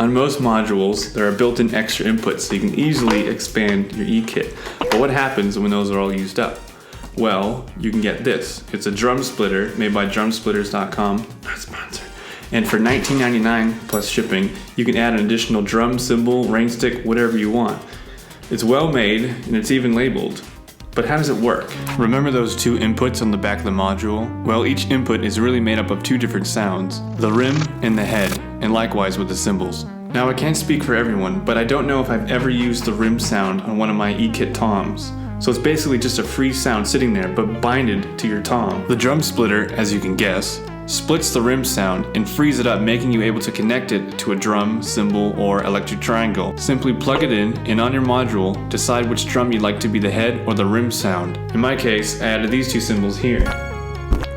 On most modules, there are built-in extra inputs so you can easily expand your E-kit. But what happens when those are all used up? Well, you can get this. It's a drum splitter made by drumsplitters.com, not sponsored. And for $19.99 plus shipping, you can add an additional drum, cymbal, rain stick, whatever you want. It's well made and it's even labeled. But how does it work? Remember those two inputs on the back of the module? Well, each input is really made up of two different sounds, the rim and the head, and likewise with the cymbals. Now I can't speak for everyone, but I don't know if I've ever used the rim sound on one of my E-kit toms. So it's basically just a free sound sitting there, but binded to your tom. The drum splitter, as you can guess, splits the rim sound and frees it up, making you able to connect it to a drum, cymbal, or electric triangle. Simply plug it in, and on your module, decide which drum you'd like to be the head or the rim sound. In my case, I added these two cymbals here.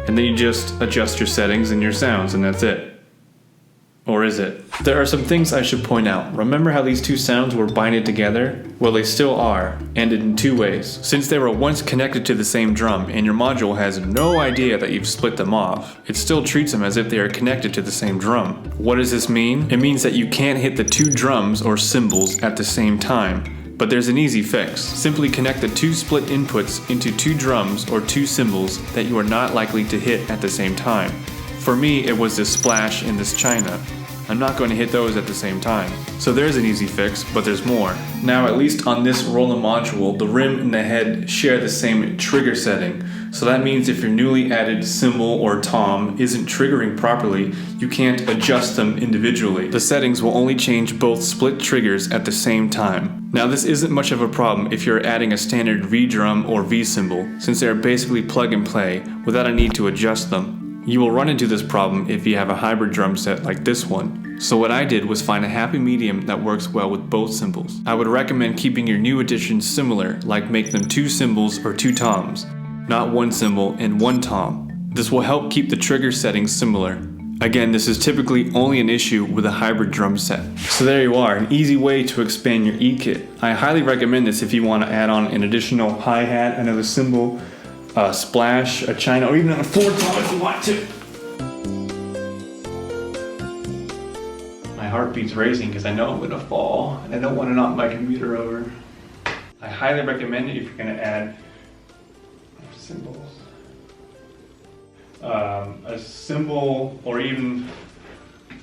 And then you just adjust your settings and your sounds, and that's it. Or is it? There are some things I should point out. Remember how these two sounds were binded together? Well, they still are, and in two ways. Since they were once connected to the same drum, and your module has no idea that you've split them off, it still treats them as if they are connected to the same drum. What does this mean? It means that you can't hit the two drums or cymbals at the same time. But there's an easy fix. Simply connect the two split inputs into two drums or two cymbals that you are not likely to hit at the same time. For me, it was this splash and this china. I'm not going to hit those at the same time. So there's an easy fix, but there's more. Now, at least on this Roland module, the rim and the head share the same trigger setting. So that means if your newly added cymbal or tom isn't triggering properly, you can't adjust them individually. The settings will only change both split triggers at the same time. Now, this isn't much of a problem if you're adding a standard V drum or V cymbal, since they are basically plug and play without a need to adjust them. You will run into this problem if you have a hybrid drum set like this one. So what I did was find a happy medium that works well with both cymbals. I would recommend keeping your new additions similar, like make them two cymbals or two toms, not one cymbal and one tom. This will help keep the trigger settings similar. Again, this is typically only an issue with a hybrid drum set. So there you are, an easy way to expand your E-kit. I highly recommend this if you want to add on an additional hi-hat, another cymbal, a splash, a china, or even a floor tom if you want to. My heartbeat's racing because I know I'm gonna fall and I don't want to knock my computer over. I highly recommend it if you're gonna add cymbals. A cymbal, or even, I'm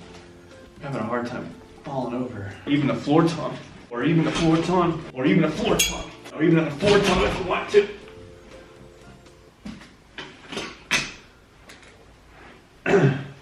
having a hard time falling over. Even a floor tom, or even a floor tom, or even a floor tom, or even a floor tom if you want to.